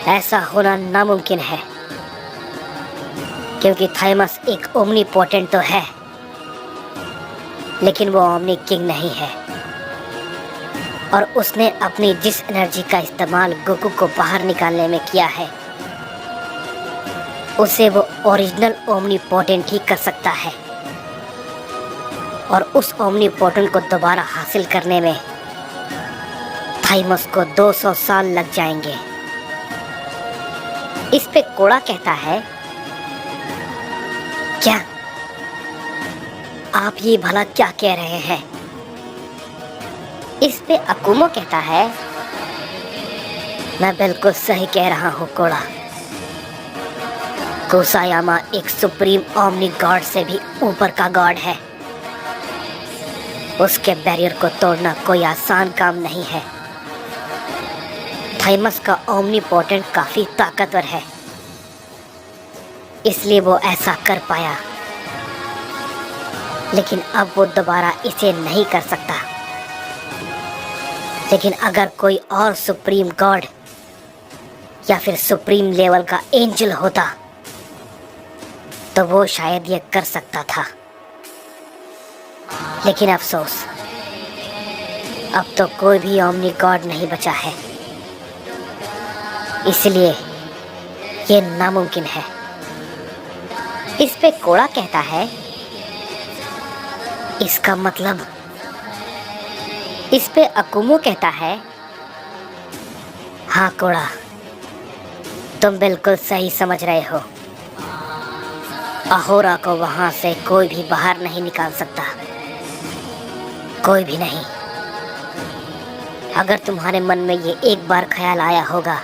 ऐसा होना नामुमकिन है, क्योंकि थाइमस एक ओमनीपोटेंट तो है, लेकिन वो ओमनी किंग नहीं है। और उसने अपनी जिस एनर्जी का इस्तेमाल गोकू को बाहर निकालने में किया है, उसे वो ओरिजिनल ओमनीपोटेंट ही कर सकता है। और उस ओमनीपोटेंट को दोबारा हासिल करने में थाइमस को 200 साल लग जाएंगे। इस पे कोड़ा कहता है, क्या आप ये भला क्या कह रहे हैं? इस पे अकुमो कहता है, मैं बिल्कुल सही कह रहा हूँ कोड़ा। कुसायामा एक सुप्रीम ओमनी गॉड से भी ऊपर का गॉड है। उसके बैरियर को तोड़ना कोई आसान काम नहीं है। थाइमस का ओमनीपोटेंट काफी ताकतवर है, इसलिए वो ऐसा कर पाया। लेकिन अब वो दोबारा इसे नहीं कर सकता। लेकिन अगर कोई और सुप्रीम गॉड या फिर सुप्रीम लेवल का एंजल होता तो वो शायद ये कर सकता था। लेकिन अफसोस, अब तो कोई भी ओमनी गॉड नहीं बचा है, इसलिए ये नामुमकिन है। इस पे कोड़ा कहता है, इसका मतलब। इस पे अकुमो कहता है, हाँ कोड़ा, तुम बिल्कुल सही समझ रहे हो। अहोरा को वहां से कोई भी बाहर नहीं निकाल सकता, कोई भी नहीं। अगर तुम्हारे मन में ये एक बार ख्याल आया होगा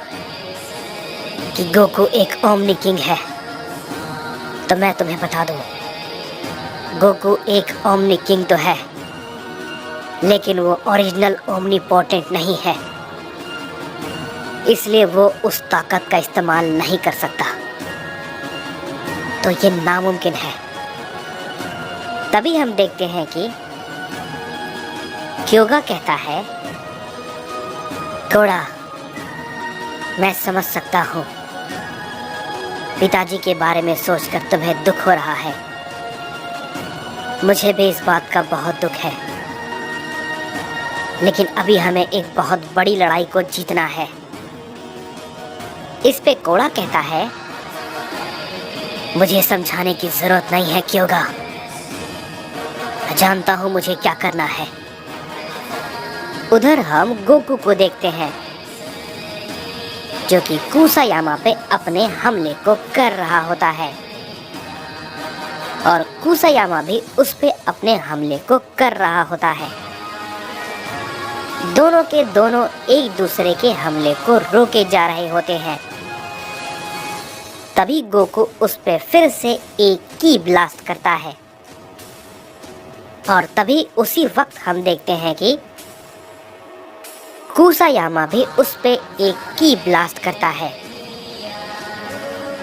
कि गोकू एक ओमनी किंग है, तो मैं तुम्हें बता दूं, गोकू एक ओमनी किंग तो है, लेकिन वो ओरिजिनल ओमनीपोटेंट नहीं है। इसलिए वो उस ताकत का इस्तेमाल नहीं कर सकता। तो ये नामुमकिन है। तभी हम देखते हैं कि क्योगा कहता है, कोड़ा, मैं समझ सकता हूँ, पिताजी के बारे में सोचकर तुम्हें दुख हो रहा है। मुझे भी इस बात का बहुत दुख है, लेकिन अभी हमें एक बहुत बड़ी लड़ाई को जीतना है। इस पे कोड़ा कहता है, मुझे समझाने की जरूरत नहीं है क्योगा, मैं जानता हूँ मुझे क्या करना है। उधर हम गोकू को देखते हैं, जो कि कुसायामा पे अपने हमले को कर रहा होता है, और कुसायामा भी उस पे अपने हमले को कर रहा होता है। दोनों के दोनों एक दूसरे के हमले को रोके जा रहे होते हैं। तभी गोकू उस पे फिर से एक की ब्लास्ट करता है, और तभी उसी वक्त हम देखते हैं कि कुसायामा भी उस पे एक की ब्लास्ट करता है,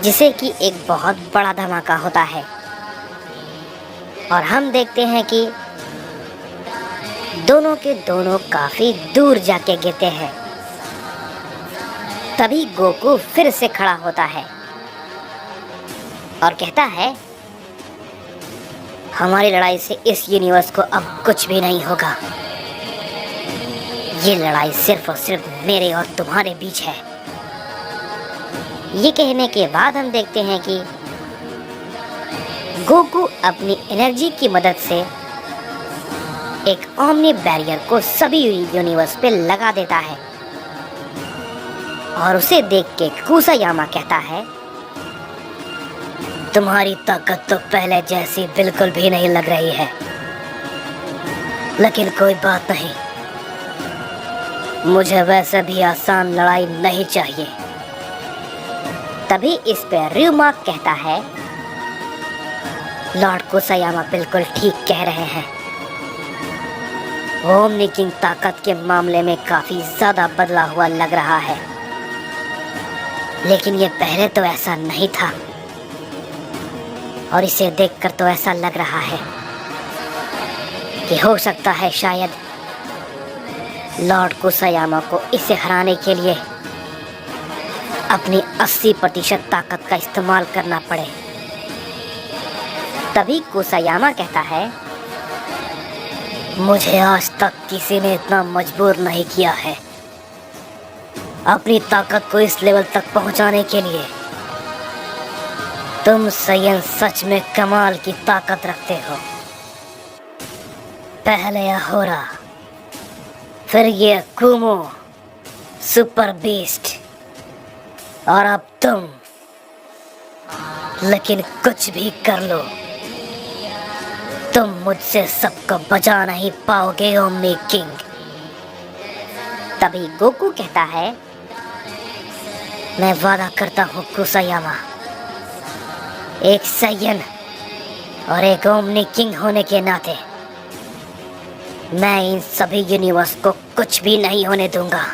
जिसे कि एक बहुत बड़ा धमाका होता है। और हम देखते हैं कि दोनों के दोनों काफी दूर जाके गिरते हैं। तभी गोकू फिर से खड़ा होता है और कहता है, हमारी लड़ाई से इस यूनिवर्स को अब कुछ भी नहीं होगा। ये लड़ाई सिर्फ और सिर्फ मेरे और तुम्हारे बीच है। ये कहने के बाद हम देखते हैं कि गोकू अपनी एनर्जी की मदद से एक ओमनी बैरियर को सभी यूनिवर्स पे लगा देता है। और उसे देख के कुसायामा कहता है, तुम्हारी ताकत तो पहले जैसी बिल्कुल भी नहीं लग रही है, लेकिन कोई बात नहीं, मुझे वैसे भी आसान लड़ाई नहीं चाहिए। तभी इस पे ryuma कहता है, लॉर्ड कुसायामा बिल्कुल ठीक कह रहे हैं। ओमनी किंग ताकत के मामले में काफी ज्यादा बदला हुआ लग रहा है, लेकिन ये पहले तो ऐसा नहीं था, और इसे देखकर तो ऐसा लग रहा है कि हो सकता है शायद लॉर्ड कुसायामा को इसे हराने के लिए अपनी 80% ताकत का इस्तेमाल करना पड़े। तभी कुसायामा कहता है, मुझे आज तक किसी ने इतना मजबूर नहीं किया है अपनी ताकत को इस लेवल तक पहुंचाने के लिए। तुम सयन सच में कमाल की ताकत रखते हो। पहले अहोरा, फिर ये कुमो सुपर बीस्ट, और अब तुम। लेकिन कुछ भी कर लो, तुम मुझसे सबको बचा नहीं पाओगे ओमनी किंग। तभी गोकू कहता है, मैं वादा करता हूँ कुसायामा, एक सैयन और एक ओमनी किंग होने के नाते मैं इन सभी यूनिवर्स को कुछ भी नहीं होने दूंगा।